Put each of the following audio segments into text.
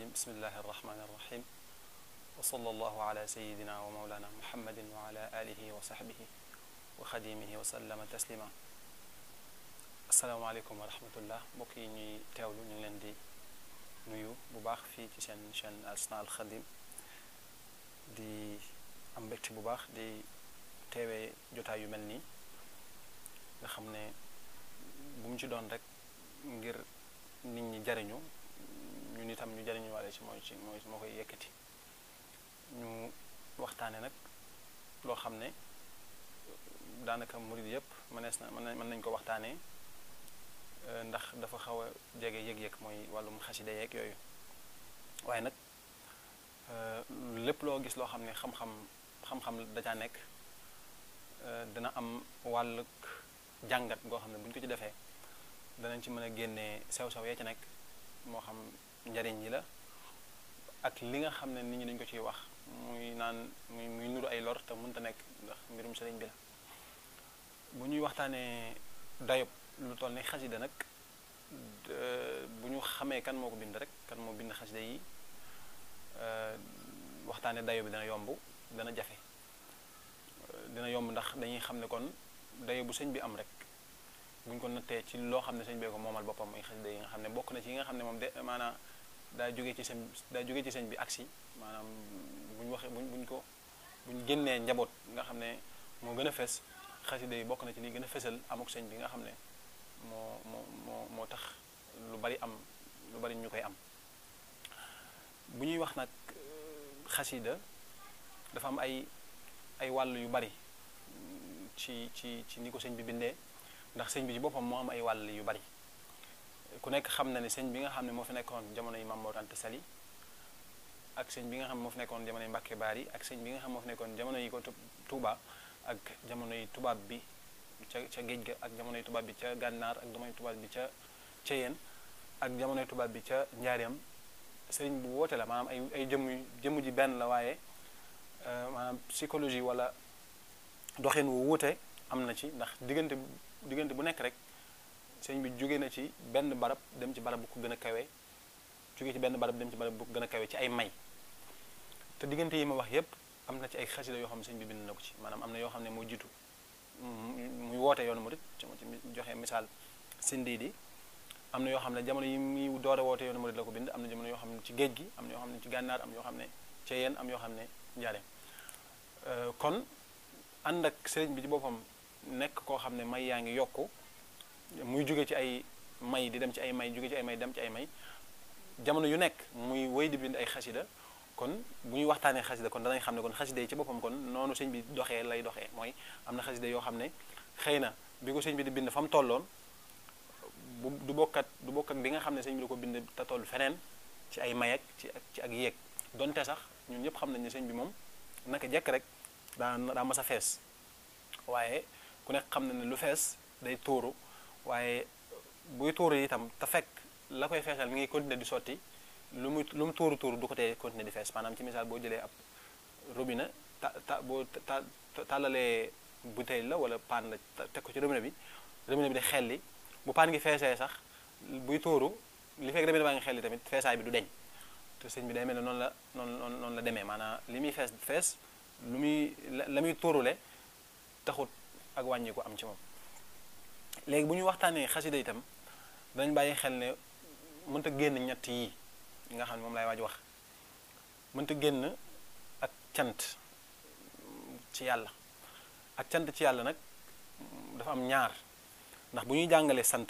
الرجيم بسم الله الرحمن الرحيم وصلى الله على سيدنا ومولانا محمد وعلى آله وصحبه وخديمه وسلم تسليما السلام عليكم ورحمة الله mbokk yi ñuy teewlu ñu ngi leen di nuyu bu baax fii ci seen chaîne Asna al Khadim di am mbégte bu baax di teewee jotaay yu mel nii nga xam ne bu mu ci doon rek ngir nit ñi jariñu ñun itam ñu jariñu wale ci mooy moo koy yëkkati ñu waxtaane nag loo xam ne daanaka murid yëpp mën nañ ko waxtaanee ndax dafa xaw a jege yëg-yëg mooy wàllum xasida yeeg yooyu waaye nag lépp loo gis loo xam ne xam-xam da caa nekk dana am wàllug jàngat goo xam ne bu ñu ko ci defee danañ ci mën a génnee sew-sew yee ci nekk moo xam njariñ yi la ak li nga xam ne nit ñi dañ ko ciy wax muy nuru ay lor te mënta nekk ndax mbirum sëriñ bi la bu ñuy waxtaanee dayob lu toll ni xasida nag bu ñu xamee kan moo ko bind rek kan moo bind xasida yi waxtaane dayo bi dana yomb dana jafe dina yomb ndax dañuy xam ne kon dayo bu sëñ bi am rek buñ ko nattee ci loo xam ne sëñ bee ko moomal boppam muy xasida yi nga xam ne bokk na ci yi nga xam ne moom de maanaam daa jógee ci sëñ bi agsi maanaam buñ génnee njaboot nga xam ne moo gën a fes xasida yi bokk na ci li gën a fesal amuk sëñ bi nga xam ne moo tax lu bari ñu koy am bu ñuy wax nag xasida dafa am ay wàll yu bari ci ni ko sëñ bi bindee ndax sëñ bi ci boppam moo am ay wàll yu bari ku nekk xam na ne sëñ bi nga xam ne moo fi nekkoon jamono yi Maam Mor Anta Sali ak sëñ bi nga xam ne moo fi nekkoon jamono yi Mbàkke Baari ak sëñ bi nga xam moo fi nekkoon jamono yi ko Tuuba ak jamono yi tubaab bi ca géej ga ak jamonoy tubaab bi ca gànnaar ak jamonoy tubaab bi ca Ceyeen ak jamonoy tubaab bi ca njaareem sëriñ bu woote la maanaam ay jëmm ji benn la waaye maanaam psychologie wala doxin wu wuute am na ci ndax diggante bu nekk rek sëriñ bi jóge na ci benn barab dem ci barab bu ko gën a kawe jóge ci benn barab dem ci barab bu ko gën a kawe ci ay may te diggante yi ma wax yépp am na ci ay xasida yoo xam ne sëñ bi bind na ko ci maanaam am na yoo xam ne moo jiitu muy woote yoonu murid ci joxe misaal Sindiidi am na yoo xam ne jamono yi muy door a woote yoonu murid la ko bind am na jamono yoo xam ne ci géej gi am na yoo xam ne ci gànnaar am yoo xam ne ci yéen am yoo xam ne njaareem kon ànd ak sëriñ bi ci boppam nekk koo xam ne may yaa ngi yokku muy jóge ci ay may di dem ci ay may jóge ci ay may dem ci ay may jamono yu nekk muy wéy di bind ay xasida kon bu ñuy waxtaanee xasida kon danañ xam ne kon xasida yi ci boppam kon noonu sëñ bi lay doxee mooy am na xasida yoo xam ne xëy na bi ko sëñ bi di bind fa mu tolloon du bokkat bi nga xam ne sëñ bi da ko bind te toll feneen ci ay mayek ci ak yéeg donte sax ñun ñëpp xam nañ ne sëñ bi moom naka jekk rek daa mas a fees waaye ku nekk xam na ne lu fees day tuuru waaye buy tuuru itam te fekk la koy feesal mi ngi continuer di sotti lu mu tuuru du ko tee continuer di fees maanaam ci misaal boo jëlee ab robinet boo tàllalee bouteille la wala paan la teg ko ci robinet bi di xelli bu paan gi feesee sax buy tuuru li fekk robinet baa ngi xelli tamit feesaay bi du deñ te sëñ bi day mel ne noonu la demee maanaam li muy fees la muy tuurule taxut ak wàññi ko am ci moom léegi bu ñu waxtaanee xasida itam danañ bàyyi xel ne mënta génn ñett yii nga xam ne moom lay waaj wax mënta génn ak cant ci yàlla ak cant ci yàlla nag dafa am ñaar ndax bu ñuy jàngalee sant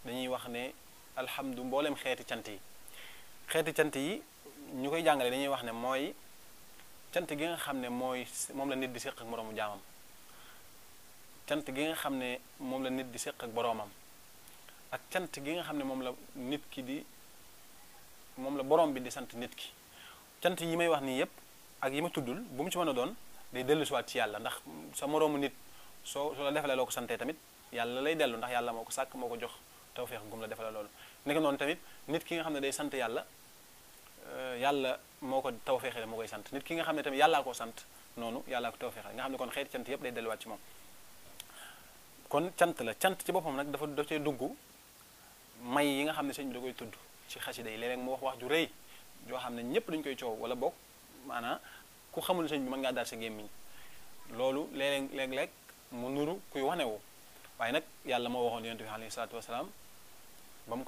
dañuy wax ne alhamdu mboolem xeeti cant yi ñu koy jàngale dañuy wax ne mooy cant gi nga xam ne moom la nit di séq ak moroomu jaamam cant gi nga xam ne moom la nit di séq ak boroomam ak cant gi nga xam ne moom la borom bi di sant nit ki cant yi may wax nii yépp ak yi ma tuddul bu mu ci mën a doon day dellusiwaat ci yàlla ndax sa moroomu nit soo la defalee loo ko santee tamit yàlla lay dellu ndax yàlla moo ko sàkk moo ko jox tawfeex gum la defalee loolu nekk noonu tamit nit ki nga xam ne day sant yàlla yàlla moo ko tawfeexale moo koy sant nit ki nga xam ne tamit yàllaa ko sant noonu yàllaa ko tawfeexale nga xam ne kon xeeti cant yépp day delluwaat ci moom kon cant la cant ci boppam nag dafa cee dugg may yi nga xam ne sëñ bi da koy tudd ci xasida yi léeg-léeg mu wax ju rëy joo xam ne ñépp dañu koy coow wala bokk maanaam ku xamul sëñ bi mën ngaa daal sa gémmiñ loolu léeg-léeg mu nuru kuy wanewu waaye nag yàlla moo waxoon yonent bi alayhi salaatu wasalaam ba mu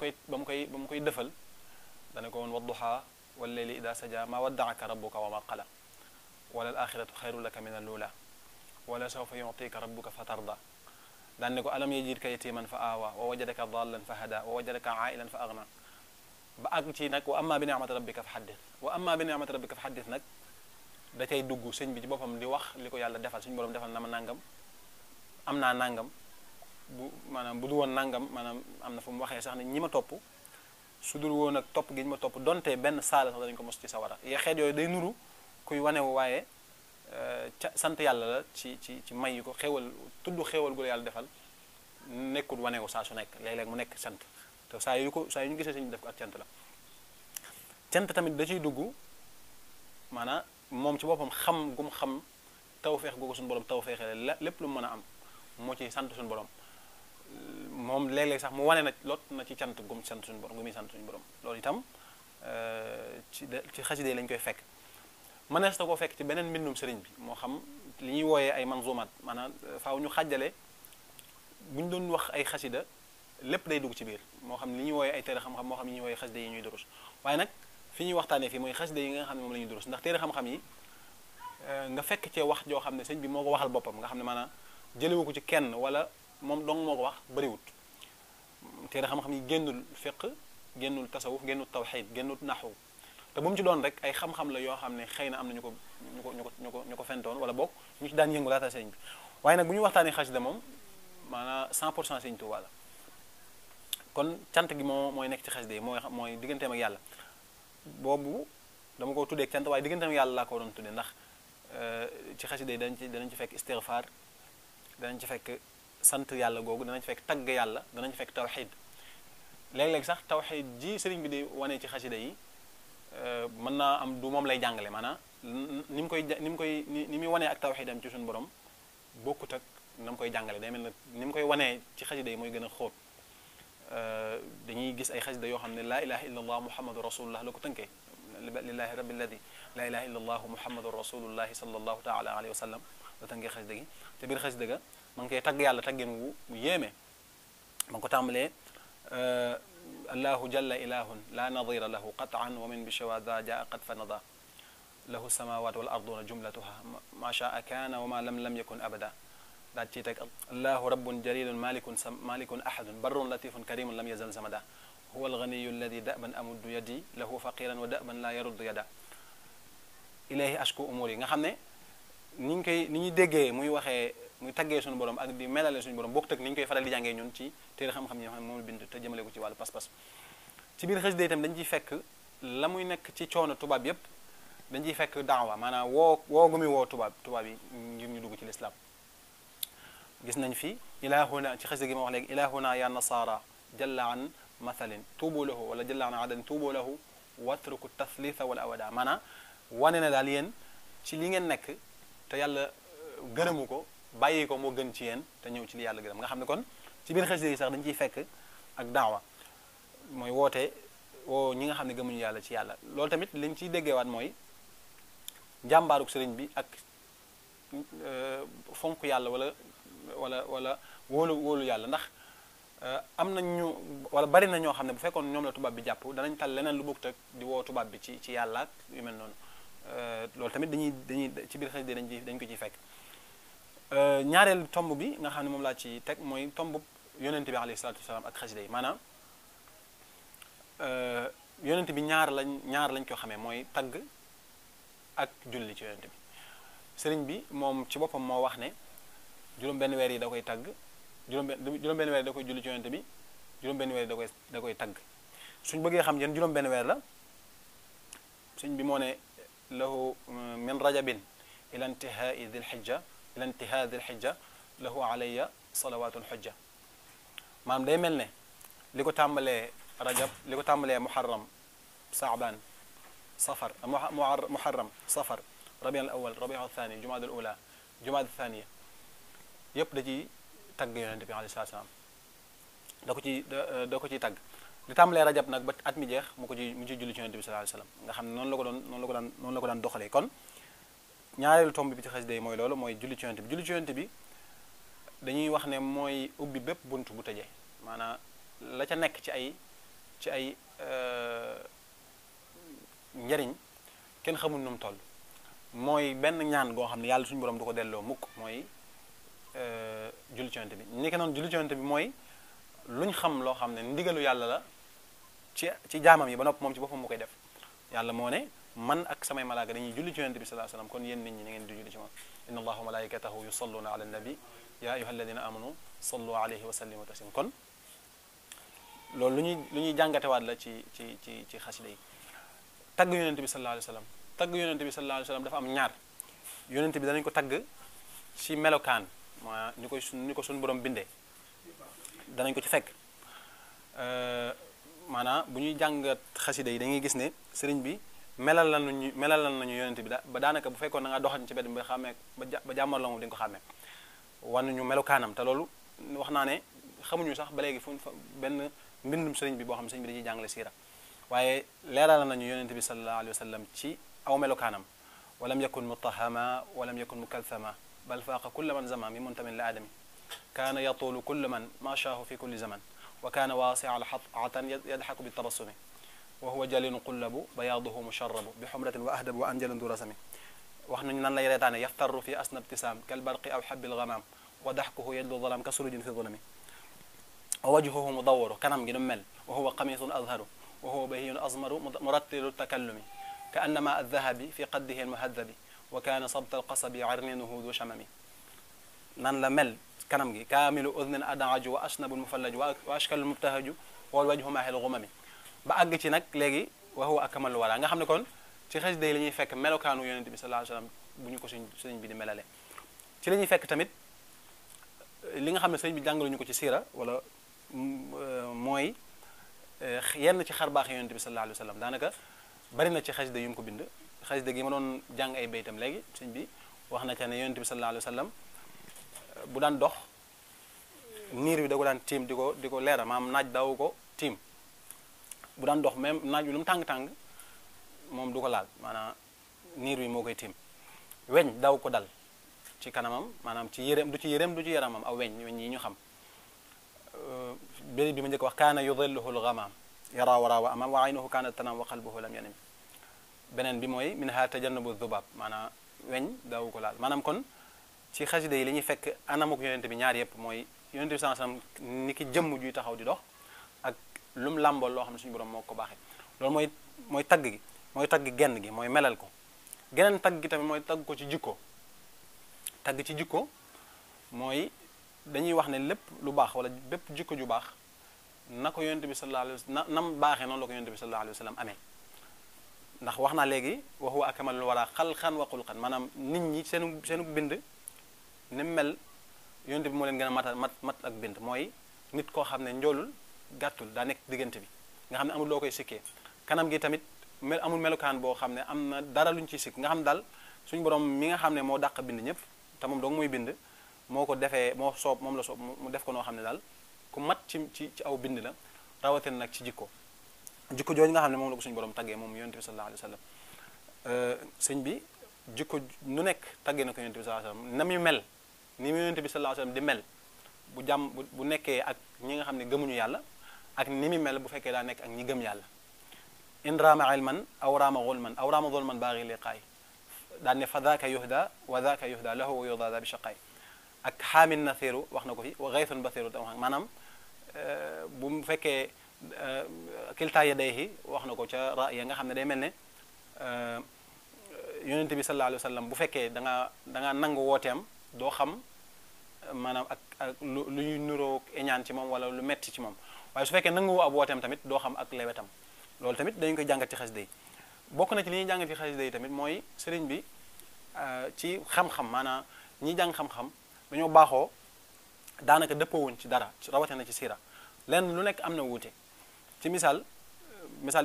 koy defal dana ko woon wadduha wal layli ida saja ma waddaaka rabbuka wa ma qala wala al axiratu xayru laka min al ula wala sawfa yutika rabbuka fa tarda daan ne ko alam yajidka yatiman fa aawa wa wajadaka dallan fa hada wa wajadaka ailan fa agna ba àgg ci nag wa amma bi ni'mati rabbika fa haddith wa amma bi ni'mati rabbika fa haddith nag da cay dugg sëñ bi ci boppam di wax li ko yàlla defal suñu borom defal na ma nangam am naa nangam maanaam bu du woon nangam maanaam am na fu mu waxee sax ne ñi ma topp su dul woon ak topp gi ñu ma topp donte benn saala sax danañu ko mos ci sawara xeet yooyu day nuru kuy wanewu waaye sant yàlla la ci may yi ko xéwal tudd xéwal gu la yàlla defal nekkul wanewu saa su nekk léeg-léeg mu nekk sant te saa yu ñu gisee sëñ bi def ko ak cant la cant tamit da ciy dugg maanaam moom ci boppam xam gum xam tawfeex googu suñu borom tawfeexee lépp lu mu mën a am moo ci sant suñu borom moom léeg-léeg sax mu wane na lot na ci cant gum sant suñu borom gu muy sant suñu borom loolu itam ci xasida yi lañ koy fekk mënees na koo fekk ci beneen mbindum sëriñ bi moo xam li ñuy wooyee ay manzumaat maanaam faaw ñu xàjjale bu ñu doon wax ay xasida lépp day dugg ci biir moo xam li ñuy wooyee ay téere xam-xam moo xam li ñuy wooyee xasida yi ñuy durus waaye nag fi ñuy waxtaanee fii mooy xasida yi nga xam ne moom la ñuy durus ndax téere xam-xam yi nga fekk cee wax joo xam ne sëñ bi moo ko waxal boppam nga xam ne maanaam jëlewu ko ci kenn wala moom dong moo ko wax bariwut téere xam-xam yi génnul fiq génnul tasawuf génnul tawxid génnul naxwu te bu mu ci doon rek ay xam-xam la yoo xam ne xëy na am na ñu ko fentoon wala boog ñu ci daan yëngu laata sëñ bi waaye nag bu ñu waxtaanee xasida moom maanaam 100% sëñ Tuubaa la kon cant gi mooy nekk ci xasida yi mooy digganteem ak yàlla boobu dama ko tuddee cant waaye digganteem ak yàlla laa ko doon tuddee ndax ci xasida yi danañ ci fekk istighfar danañ ci fekk sant yàlla googu danañ ci fekk tagg yàlla danañ ci fekk tawxid léeg-léeg sax tawxid ji sëriñ bi di wane ci xasida yi mën naa am du moom lay jàngale maanaam ni muy wanee ak tawxidam ci suñu borom bokkut ak na mu koy jàngale day mel na ni mu koy wanee ci xasida yi mooy gën a xóot dañuy gis ay xasida yoo xam ne laa ilaha illa allah muhammadu rasulullah la ko tënkee lillahi rabbi alladi laa ilaha illa allah muhammadu rasulullahi sallallahu taala alayhi wa sallam la tënkee xasida gi te biir xasida ga ma ngi koy tagg yàlla taggeen wu yéeme ma ngi ko tàmbalee allahu jalla ilahun la nadira lahu qatan wa min bishawada jaa qad fa nada lahu samawat wal arduna jumlatuha ma shaa kaana wa ma lam yakun abada daal ciy teg allahu rabbun jalilun malikun ahadun barrun latifun karimun lam yazal samada huwa alganiyu alladi daban amuddu yadi lahu faqiran wa daban la yaruddu yada ilayhi ashku umur yi nga xam ne ni ñuy déggee muy waxee muy taggee suñu borom ak di melale suñu borom bokkut ak ni ñu koy faral di jàngee ñun ci téere xam-xam yi nga xam ne moom bind te jëmale ko ci wàllu pas-pas ci biir xasida itam dañ ciy fekk la muy nekk ci coono tubaab yépp dañ ciy fekk daawa maanaam woo gu muy woo tubaab yi ngir ñu dugg ci lislaam gis nañ fi ilahuna ci xasida gi ma wax léegi ilahuna ya nasara jalla an mathalin tuubu lahu wala jalla an adan tuubu lahu watruku tathlitha wala awada maanaam wane na daal yéen ci li ngeen nekk te yàlla gërëmu ko bàyyi ko moo gën ci yéen te ñëw ci li yàlla gërëm nga xam ne kon ci biir xasida yi sax dañu ciy fekk ak daawa mooy woo ñi nga xam ne gëmuñu yàlla ci yàlla loolu tamit liñ ciy déggeewaat mooy njàmbaaruk sëriñ bi ak fonk yàlla wala wóolu yàlla ndax am nañ wala bari na ñoo xam ne bu fekkoon ñoom la tubaab bi jàpp danañ tal leneen lu bokk tak di woo tubaab bi ci yàlla ak yu mel noonu loolu tamit dañuy ci biir xasida dañ ko ciy fekk ñaareel tomb bi nga xam ne moom laa ci teg mooy tomb yonente bi alayhi salatu wasalaam ak xasida yi maanaam yonente bi ñaar lañ ko xamee mooy tagg ak julli ci yonente bi sëriñ bi moom ci boppam moo wax ne juróom-benn weer yi da koy tagg juróom-benn weer yi da koy julli ci yonente bi juróom-benn weer yi da koy tagg suñ bëggee xam yéen juróom-benn weer la suñ bi moo ne lahu min rajabin ila intihai dil hijja ila intihaa dil hijja lahu alayya salawatun hujja maanaam day mel ne li ko tàmbalee rajab li ko tàmbalee muharram saaban safar muharram safar rabiul awal rabiul thani jumaada al ula jumaada thaniya yépp da ciy tagg yonente bi alayhi salaam da ko ciy tagg li tàmbalee rajab nag ba at mi jeex mu ci julli ci yonent bi sallallahu alayhi wasallam nga xam ne noonu la ko daan doxalee. kon ñaareelu tomb bi ci xasida yi mooy loolu, mooy julli ci yonent bi. julli ci yonent bi dañuy wax ne mooy ubbi bépp bunt bu tëjee, maanaam la ca nekk ci ay njariñ kenn xamul nu mu toll. mooy benn ñaan goo xam ne yàlla suñu borom du ko delloo mukk, mooy julli ci yonent bi. ni ko noonu julli ci yonent bi mooy luñ xam loo xam ne ndigalu yàlla la ci jaamam yi ba nopp moom ci boppam mu koy def. yàlla moo ne man ak samay malaaka dañuy julli ci yonent bi sallallahu alayhi wasallam, kon yéen nit ñi na ngeen di julli ci moom. inna allaha wa malaikatahu yusalluna ala nabi ya ayyuha alladina amanu sallu alayhi wa sallimu taslima. kon loolu lu ñuy jàngatewaat la ci xasida yi. tagg yonent bi sallallahu alayhi wasallam, tagg yonent bi sallallahu alayhi wasallam dafa am ñaar. yonent bi danañ ko tagg ci melokaan, ma ni ko suñu borom bindee danañ ko ci fekk. maanaam bu ñuy jàngat xasida yi dañuy gis ne sëriñ bi melal nañu yonent bi ba daanaka bu fekkoon da nga doxañ ci bedd ba xàmmee ba jàmmar la moom di nga ko xàmmee wan ñu melokaanam. te loolu wax naa ne xamuñu sax ba léegi fu benn mbindum sëriñ bi boo xam ne sëriñ bi dañuy jàngale siira, waaye leeral nañu yonent bi sallallahu alayhi wa sallam ci aw melokaanam. walam yakun mutahama walam yakun mukalthama bal faaqa kulla man zama mi muntamin la adami kaana yatulu kulla man ma shaahu fi kulli zaman wa kaana waasi'a al-hat'atan yadhaku bi tabassumi wa huwa jalinu qullabu bayaaduhu musharrabu bi humratin wa ahdabu wa anjalun du rasami. wax nañu nan lay reetaane yaftarru fi asna ibtisaam kal barqi aw habbil ghamaam wa dahkuhu yadlu dhalam ka surujin fi dhulami wa wajhuhu mudawwaru kanam gi nu mel wa huwa qamisun azharu wa huwa bahiyun azmaru murattilu takallumi ka annama adh-dhahabi fi qaddihi al-muhadhabi wa kaana sabta al-qasabi arninuhu du shamami. nan la mel kanam gi kaamilu udnin adaaju wa asnabu mufallaju wa ashkalu mubtahaju wal wajhu maahil ghumami ba àgg ci nag léegi wa huwa akmalu wara nga xam ne kon ci xasida yi la ñuy fekk melokaanu yonent bi sallallahu alayhi wasallam bu ñu ko sëriñ bi di melale. ci la ñuy fekk tamit li nga xam ne sëriñ bi jàngaluñu ko ci siira wala mooy yenn ci xarbaax yonent bi sallallahu alayhi wasallam. daanaka bari na ci xasida yu mu ko bind. xasida gi ma doon jàng ay baytam léegi sëriñ bi wax na ca ne yonent bi sallallahu alayhi wasallam bu daan dox niir bi da ko daan tiim di ko leeral, maanaam naaj daw ko tiim. bu daan dox même naaj bi lu mu tàng-tàng moom du ko laal, maanaam niir wi moo koy tiim. weñ daw ko dal ci kanamam, maanaam ci yéreem du ci yaramam aw weñ yi ñu xam. béy bi ma njëkk wax kaana yudilluhu al-ghamaam yara wara wa amam wa aynuhu kaanat tanaam wa qalbuhu lam yanam. beneen bi mooy minha tajannubu dhubab, maanaam weñ daw ko laal. maanaam kon ci xasida yi la ñuy fekk anamuk yonent bi ñaar yëpp, mooy yonent bi sallallahu alayhi wasallam ni ki jëmm juy taxaw di dox ak lu mu làmbool loo xam ne suñu borom moo ko baaxee. loolu mooy tagg gi, mooy tagg genn gi, mooy melal ko. geneen tagg gi tamit mooy tagg ko ci jikko. tagg ci jikko mooy dañuy wax ne lépp lu baax wala bépp jikko ju baax na ko yonent bi sallallahu alayhi wasallam nam baaxee noonu la ko yonent bi sallallahu alayhi wasallam amee. ndax wax naa léegi wa huwa akmalul wara xalqan wa xulqan, maanaam nit ñi seenu bind ni mel yonent bi moo leen gën a mat ak bind. mooy nit koo xam ne njoolul gàttul daa nekk diggante bi nga xam ne amul loo koy sikkee. kanam gi tamit amul melukaan boo xam ne am na dara luñ ciy sikk, nga xam ne daal suñu borom mi nga xam ne moo dàq bind ñëpp te moom dong muy bind moo ko defee moom la soob mu def ko noo xam ne daal ku mat ci aw bind la, rawatina nag ci jikko jooju nga xam ne moom la ko suñu borom taggee moom yonent bi sallallahu alayhi wasallam. sëñ bi jikko nu nekk taggee na ko yonent bi sallallahu alayhi wasallam. na muy mel ni mu yonent bi sallallahu alayhi wasallam di mel bu nekkee ak ñi nga xam ne gëmuñu yàlla, ak ni muy mel bu fekkee daa nekk ak ñi gëm yàlla. in raama ilman aw raama gulman aw raama zulman baaxi liqaay daan ne fa daaka yuhda wa daaka yuhda lahu wa yuhda bi shaqaay. ak xaamin nathiru wax na ko fi wa gaythun bathiru tam maanaam bu fekkee kiltaa yadayhi wax na ko ca raaya nga xam ne day mel ne yonent bi sallallahu alayhi wa sallam bu fekkee da nga nangu wooteem doo xam maanaam ak luy nuroo eñaan ci moom wala lu metti ci moom, waaye su fekkee nangu ab wooteem tamit doo xam ak lewetam. loolu tamit dañu koy jàngat ci xasida yi. bokk na ci li ñuy jàngat ci xasida yi tamit mooy sëriñ bi ci xam-xam, maanaam ñiy jàng xam-xam dañoo baaxoo daanaka dëppoowuñ ci dara rawatina ci siira. lenn lu nekk am na wuute. ci misaal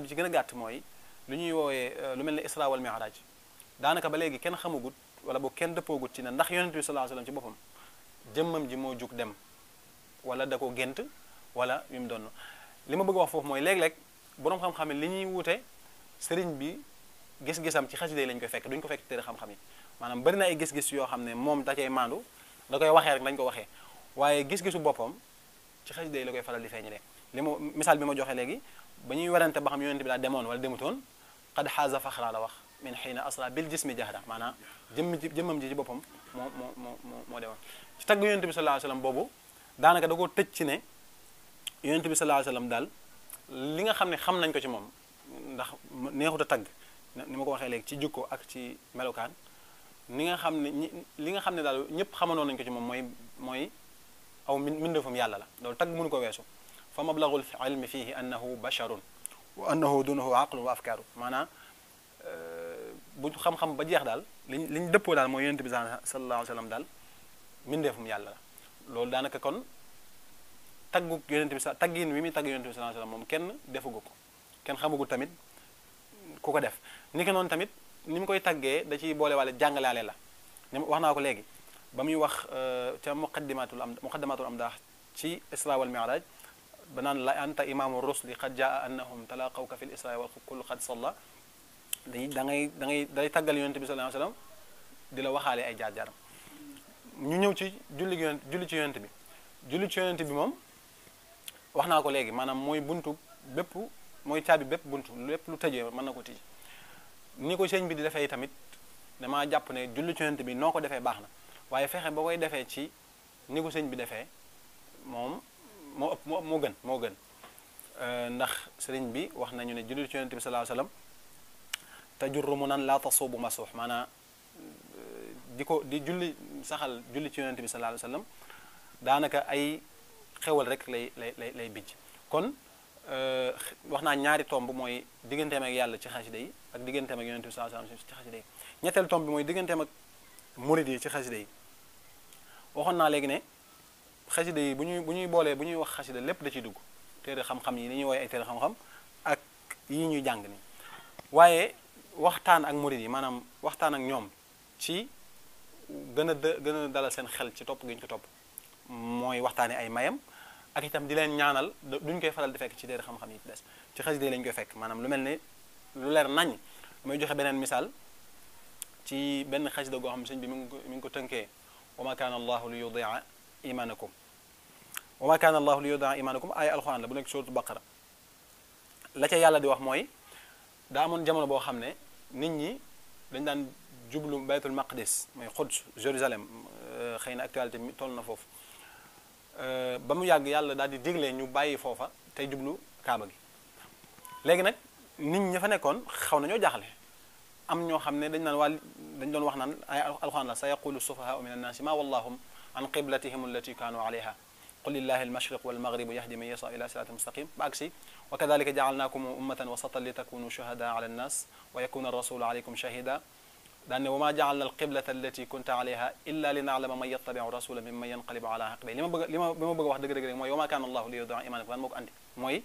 bi ci gën a gàtt mooy lu ñuy woowee lu mel ne Isra wal Mi'raj daanaka ba léegi kenn xamagut wala boog kenn dëppoogut ci ne ndax yonent bi sallallahu alayhi wasallam ci boppam jëmmam ji moo jug dem wala da ko gént wala yu mu doon. li ma bëgg wax foofu mooy léeg-léeg boroom xam-xam yi li ñuy wuute sëriñ bi gis-gisam ci xasida yi lañ koy fekk duñ ko fekk ci téere xam-xam yi maanaam bari na ay gis-gis yoo xam ne moom da cay maandu da koy waxee rek lañ ko waxee waaye gis-gisu boppam ci xasida yi la koy faral di feeñalee li ma misaal bi ma joxe léegi ba ñuy werante ba xam yonent bi daa demoon wala demutoon qad xaaza faxra la wax min xiina asra bil jismi jahra maanaam jëmmam ji ci boppam moo demoon ci tagg yonent bi sallallahu alayhi wasallam boobu daanaka da koo tëj ci ne yonent bi sallallahu alayhi wasallam daal li nga xam ne xam nañ ko ci moom ndax neexut a tagg ni ma ko waxee léegi ci jukko ak ci melokaan ni nga xam ne li nga xam ne daal ñëpp xamanoon nañ ko ci moom mooy aw mbindeefam yàlla la loolu tagg mënu ko weesu fa mablagul ilmi fihi annahu basharun wa annahu dunahu aqlun wa afkaaru maanaam bu xam-xam ba jeex daal liñ dëppoo daal mooy yonent bi sallallahu alayhi wasallam daal mbindeefam yàlla la loolu daanaka kon taggu yonent bi taggin wi muy tagg yonent bi sallallahu alayhi wasallam moom kenn defugu ko kenn xamagul tamit ku ko def ni ko noonu tamit ni mu koy taggee da ciy boole wàlle jàngalaale la ni wax naa ko léegi ba muy wax ca muqaddimatul amdah ci isra wal mi'raj ba naan la anta imaamu rusli qad jaa annahum talaqawka fi l isra wal kullu qad salla day taggal yonent bi sallallahu alayhi wasallam di la waxaale ay jaar-jaaram ñu ñëw ci julli ci yonent bi julli ci yonent bi moom wax naa ko léegi maanaam mooy buntu bépp mooy caabi bépp buntu lépp lu tëjee mën na ko tijji ni ko sëñ bi di defee tamit damaa jàpp ne julli ci yonent bi noo ko defee baax na waaye fexe ba koy defee ci ni ko sëñ bi defee moom moo gën ndax sëriñ bi wax nañu ne julli ci yonent bi sallallahu alayhi wasallam tajurru mu nan laa tasuubu masuux maanaam di julli saxal julli ci yonent bi sallallahu alayhi wasallam daanaka ay xewal rek lay bijj kon wax naa ñaari tomb mooy digganteem ak yàlla ci xasida yi ak digganteem ak yonent bi sallallahu alayhi wasallam ci xasida yi ñetteelu tomb bi mooy digganteem ak murid yi ci xasida yi waxoon naa léegi ne xasida yi bu ñuy boolee bu ñuy wax xasida lépp da ciy dugg téere xam-xam yi ni ñuy woowee ay téere xam-xam ak yi ñuy jàng ni waaye waxtaan ak murid yi maanaam waxtaan ak ñoom ci gën a dalal seen xel ci topp gi ñu ko topp mooy waxtaane ay mayam ak itam di leen ñaanal duñ koy faral di fekk ci téere xam-xam yi ci des ci xasida yi lañu koy fekk maanaam lu mel ne lu leer nañ damay joxe beneen misaal ci benn xasida goo xam ne sëñ bi mi ngi ko tënkee wa ma kaana allahu li yudia imanakum wa ma kaana allahu li yudia imanakum ay alxuraan la bu nekk suratu baqara la ca yàlla di wax mooy daa amoon jamono boo xam ne nit ñi dañ daan jublu baytul maqdis mooy Quds Jérusalem xëy na actualité mi toll na foofu ba mu yàgg yàlla daal di digle ñu bàyyi foofa tey jublu kaaba gi léegi nag nit ñi fa nekkoon xaw nañoo jaaxle am ñoo xam ne dañ doon wax naan ay alxuraan la sa yaqulu sufahaau min annaasi ma wallahum an qiblatihim allati kaanu alayha qul lillahi almashriq walmaghribu yahdi man yasha ila siratin mustaqim ba agsi wa kadhalika ja'alnakum ummatan wasatan li takunu shuhada ala annas wa yakuna arrasulu alaykum shahida daanne wa ma ja'alna alqiblata allati kunta alayha illa li na'lama man yattabi'u rasula mimman yanqalibu ala aqibayhi li ma bëgg a wax dëgg-dëgg rek mooy wa ma kana allahu li yudi'a imanakum lan moo ko andi mooy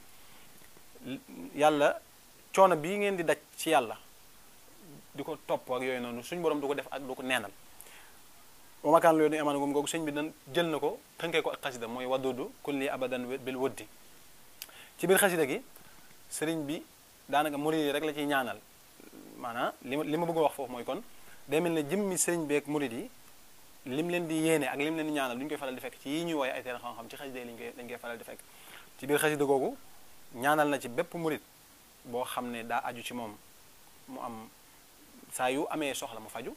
yàlla coono bii ngeen di daj ci yàlla di ko topp ak yooyu noonu suñu borom du ko def ak du ko neenal wa ma kana li yudi'a imanakum googu sëñ bi dan jël na ko tënkee ko ak xasida mooy wadudu kulli abadan bil wuddi ci biir xasida gi sëriñ bi daanaka murid yi rek la ciy ñaanal maanaam li ma bëgg a wax foofu mooy kon day mel ne jëmmi sëriñ bi ak murid yi lim leen di yéene ak lim leen di ñaanal lu ñu koy faral di fekk ci yi ñuy wooye ay téere xam-xam ci xasida yi lañ koy faral di fekk ci biir xasida googu ñaanal na ci bépp murid boo xam ne daa aju ci moom mu am saa yu amee soxla mu faju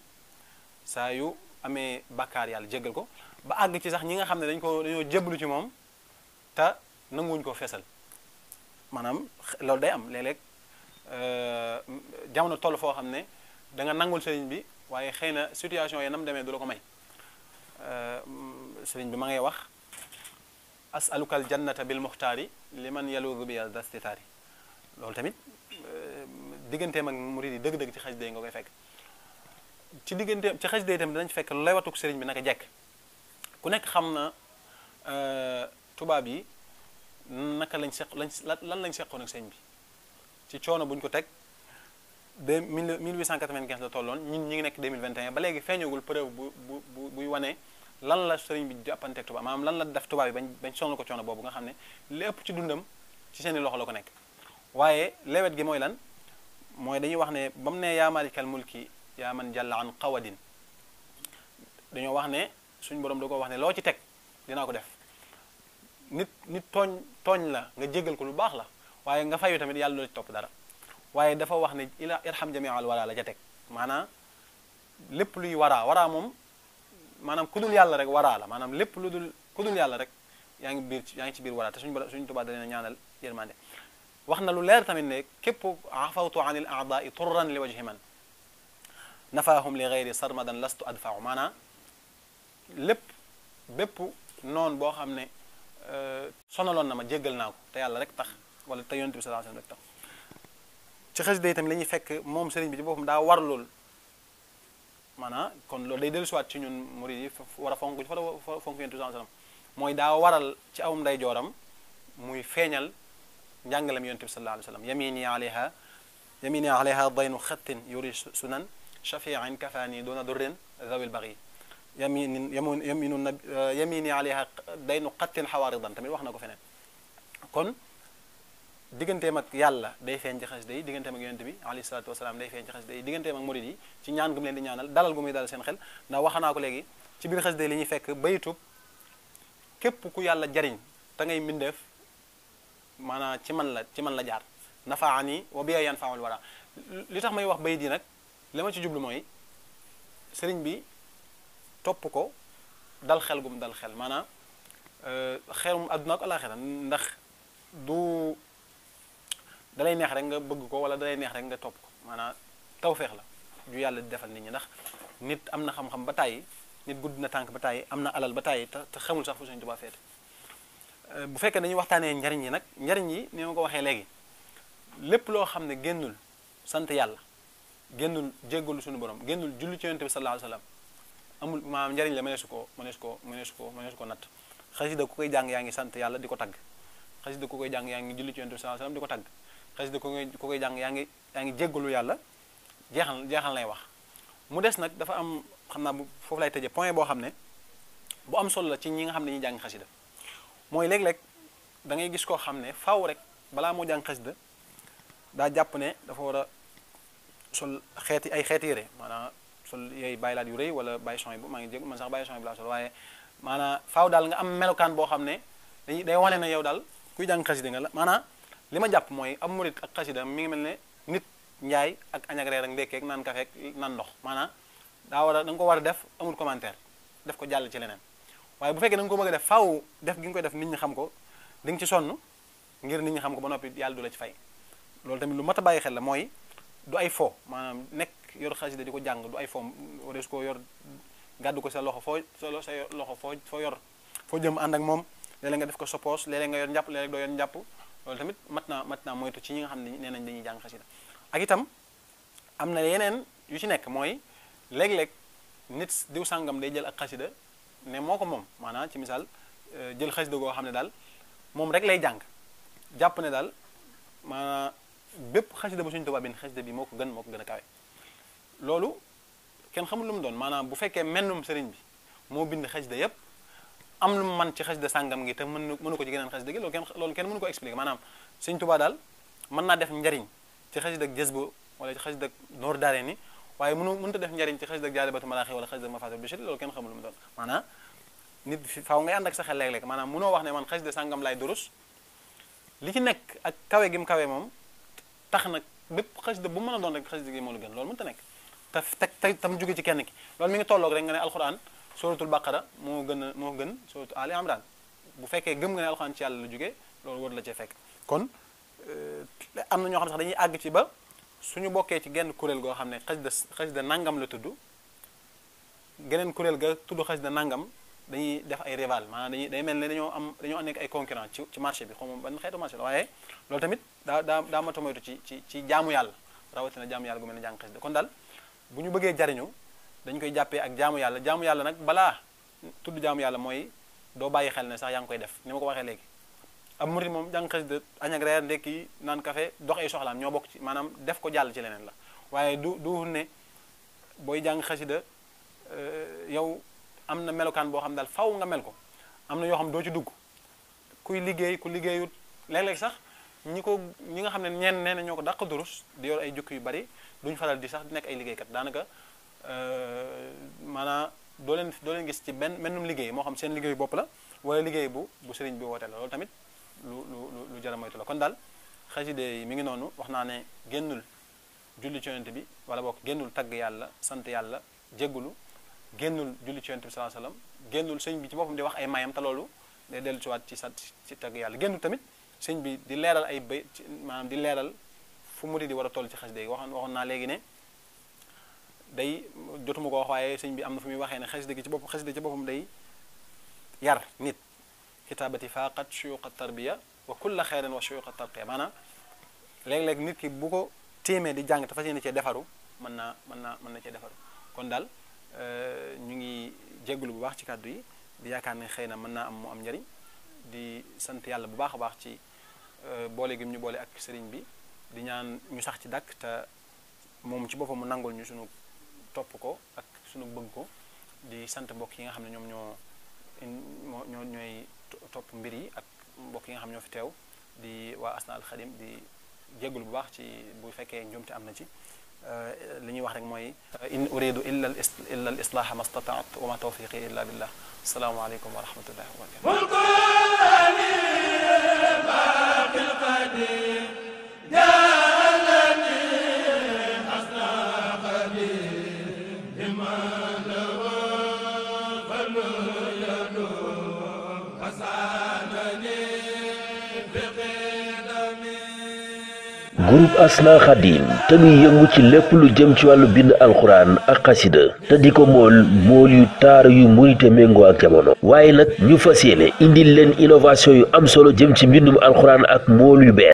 saa yu amee bakkaar yàlla jéggal ko ba àgg ci sax ñi nga xam ne dañoo jébbalu ci moom te nanguwuñ ko feesal maanaam loolu day am léeg-léeg jamono toll foo xam ne da nga nangul sëriñ bi waaye xëy na situation yi nam demee du la ko may sëriñ bi ma ngay wax asaluka al jannata bil muxtaari liman yaluudu bi dastitaari loolu tamit digganteem ak murid yi dëgg-dëgg ci xasida yi nga koy fekk ci digganteem ci xasida yi tamit dinañ fekk lewatuk sëriñ bi naka jekk ku nekk xam na tubaab yi naka lan lañ seqoon ak sëriñ bi ci coono bu ñu ko teg de 1895 la tolloon ñun ñi ngi nekk 2021 ba léegi feeñagul preuve buy wane lan la sëriñ bi jàppanteeg tubaab maanaam lan la def tubaab yi bañ sonal ko coono boobu nga xam ne li ëpp ci dundam ci seeni loxo la ko nekk waaye lewet gi mooy lan mooy dañuy wax ne ba mu ne yaa malikal mulki yaa man jalla an qawadin dañoo wax ne suñu borom da ko wax ne loo ci teg dinaa ko def nit tooñ la nga jéggal ko lu baax la waaye nga fayu tamit yàlla doo ci topp dara waaye dafa wax ne ila irham jami al wara la ca teg maanaam lépp luy waraa moom maanaam ku dul yàlla rek waraa la maanaam lépp lu dul ku dul yàlla rek yaa ngi ci biir waraa te suñu Tuubaa da leen a ñaanal yërmande wax na lu leer tamit ne képp afawtu an il aadai turran li wajhi man nafaahum li gayri sarmadan lastu adfau maanaam bépp noonu boo xam ne sonaloon na ma jéggal naa ko te yàlla rek tax wala te yonent bi sallallahu alayhi wasallam rek tax ci xasida yi tamit la ñuy fekk moom sëriñ bi ci boppam daa war lool maanaam kon loolu day dellusiwaat ci ñun murid yi war a fonk yonent bi sallallahu alayhi wasallam mooy daa waral ci awum nday jooram muy feeñal njàngalem yonent bi sallallahu alayhi wasallam yamini alayha daynu xattin yuri sunan shafi'in kafani duna durrin zawil baghi yamini alayha daynu xattin xawaaridan tamit wax na ko feneen kon digganteem ak yàlla day feeñ ci xasida yi digganteem ak yonent bi alayhi salaatu wasalaam day feeñ ci xasida yi digganteem ak murid yi ci ñaan gu mu leen di ñaanal dalal gu muy dalal seen xel ndax wax naa ko léegi ci biir xasida yi li ñuy fekk baytub képp ku yàlla jariñ te ngay mbindeef maanaam ci man la jaar nafaani wa biya yanfaul wara li tax may wax bayit yi nag li ma ci jublu mooy sëriñ bi topp ko dal xel gum dal xel maanaam xelum àdduna ak alaxira ndax du dalay neex rek nga bëgg ko wala dalay neex rek nga topp ko maanaam tawfeex la ju yàlla di defal nit ñi ndax nit am na xam-xam ba tàyyi nit gudd na tànk ba tàyyi am na alal ba tàyyi te xamul sax fu Sëriñ Tuubaa féete bu fekkee dañuy waxtaanee njariñ yi nag njariñ yi ni ma ko waxee léegi lépp loo xam ne génnul sant yàlla génnul jéggalu suñu borom génnul julli ci yonent bi sallallahu alayhi wasallam amul maanaam njariñ la mëneesu ko natt xasida ku koy jàng yaa ngi sant yàlla di ko tagg xasida ku koy jàng yaa ngi julli ci yonent bi sallallahu alayhi wasallam di ko tagg xasida ku koy jàng yaa ngi jéggalu yàlla jeexal lay wax mu des nag dafa am xam naa bu foofu lay tëjee point boo xam ne bu am solo la ci ñi nga xam ne ñuy jàng xasida mooy léeg-léeg da ngay gis koo xam ne faaw rek balaa moo jàng xasida daa jàpp ne dafa war a sol xeeti yére maanaam sol yooyu bàyyi laat yu rëy wala bàyyi son yi bu maa ngi jég man sax bàyyi son yi bu laa sol waaye maanaam faaw daal nga am melokaan boo xam ne day wane na yow daal kuy jàng xasida nga la maanaam li ma jàpp mooy am murit ak xasida mi ngi mel ne nit njaay ak añ ak reer ak ndékkee ak naan kafe ak naan ndox maanaam da nga ko war a def amul commentaire def ko jàll ci leneen waaye bu fekkee da nga ko bëgg a def faaw def gi nga koy def nit ñi xam ko di nga ci sonn ngir nit ñi xam ko ba noppi yàlla du la ci fay loolu tamit lu mat a bàyyi xel la mooy du ay fo maanaam nekk yor xasida di ko jàng du ay fo warees ko yor gàddu ko sa loxo sa loxo foo yor foo jëm ànd ak moom léeg-léeg nga def ko sa poos léeg-léeg nga yor njàpp léeg-léeg doo yor njàpp loolu tamit mat naa moytu ci ñi nga xam ne nee nañ dañuy jàng xasida ak itam am na yeneen yu ci nekk mooy léeg-léeg nit diw sàngam day jël ak xasida ne moo ko moom maanaam ci misaal jël xasida goo xam ne daal moom rek lay jàng jàpp ne daal maanaam bépp xasida bu Sëriñ Tuubaa bind xasida bi moo ko gën a kawe loolu kenn xamul lu mu doon maanaam bu fekkee mennum sëriñ bi moo bind xasida yépp am lu mu man ci xasida sàngam gi te mënu ko ci geneen xasida gi loolu kenn mënu ko expliquer maanaam Sëriñ Tuubaa daal mën naa def njariñ ci xasida ak Jazbu wala ci xasida ak Noor Daarayni waaye mënut a def njariñ ci xasida ak Jaalibatu Maraaxi wala xasida ak Mafaatihul Bichri loolu kenn xamul lu mu doon maanaam nit faaw ngay ànd ak sa xel léeg-léeg maanaam mënoo wax ne man xasida sàngam laay durus li ci nekk ak kawe gi mu kawe moom tax nag bépp xasida bu mën a doon rek xasida gi moo la gën loolu mënut a nekk te tam jóge ci kenn ki loolu mi ngi tolloog rek nga ne alxuraan suratul baqara moo gën suratul ali imran bu fekkee gëm nga ne alxuraan ci yàlla la jóge loolu war la cee fekk kon am na ñoo xam ne sax dañuy àgg ci ba suñu bokkee ci genn kuréel goo xam ne xasida nangam la tudd geneen kuréel ga tudd xasida nangam dañuy def ay rival maanaam day mel ne dañoo nekk ay concurrent ci marché bi xaw ma ban xeetu marché la waaye loolu tamit daa mata moytu ci jaamu yàlla rawatina jaamu yàlla gu mel ne jàng xasida kon daal bu ñu bëggee jariñu dañu koy jàppee ak jaamu yàlla nag balaa tudd jaamu yàlla mooy doo bàyyi xel ne sax yaa ngi koy def ni ma ko waxee léegi ab murid moom jàng xasida añ ak reer ndekki naan café dox ay soxlaam ñoo bokk ci maanaam def ko jàll ci leneen la waaye du ne booy jàng xasida yow am na melokaan boo xam daal faw nga mel ko am na yoo xam doo ci dugg ku liggéeyut léeg-léeg sax ñi nga xam ne ñenn nee na ñoo ko dàq durus di yor ay jukki yu bari duñ faral di sax di nekk ay liggéeykat daanaka maanaam doo leen gis ci mennum liggéey moo xam seen liggéeyu bopp la wala liggéey bu sëriñ bi woote la loolu tamit lu jar a moytu la kon daal xasida yi mi ngi noonu wax naa ne génnul julli ci yonent bi wala bokk génnul tagg yàlla sant yàlla jéggulu génnul julli ci yonent bi sallallahu alayhi wasallam génnul sëñ bi ci boppam di wax ay mayam te loolu day dellu ci waat ci tagg yàlla génnul tamit sëñ bi di leeral ay bay maanaam di leeral fu murid di war a toll ci xasida yi waxoon naa léegi ne day jotuma ko wax waaye sëñ bi am na fu muy waxee ne xasida ci boppam day yar nit kitaabati faqat shuyuqa tarbiya wa kulla xeyrin wa shuyuqa tarqiya maanaam léeg-léeg nit ki bu ko téemee di jàng te fas yéene cee defaru mën na cee defaru kon daal ñu ngi jégalu bu baax ci kàddu yi di yaakaar ne xëy na mën naa am mu am njariñ di sant yàlla bu baax a baax ci boole gi ñu boole ak sëriñ bi di ñaan ñu sax ci dàkk te moom ci boppam mu nangul ñu sunu topp ko ak sunu bëgg ko di sant mbokk yi nga xam ne ñoom ñooy topp mbir yi ak mbokk yi nga xam ñoo fi teew di waa Asna al Xadim di jégalu bu baax ci bu fekkee njuumte am na ci li ñuy wax rek mooy in uridu illa al islaha ma stataat wa ma tawfiqi illa billah assalaamu aleykum wa rahmatullahi wa groupe Asna Khadim te muy yëngu ci lépp lu jëm ci wàllu bind alxuraan ak xasida te di ko mool yu taar yu murite méngoo ak jamono waaye nag ñu fas yéene indil leen innovation yu am solo jëm ci mbindum alxuraan ak mool yu bees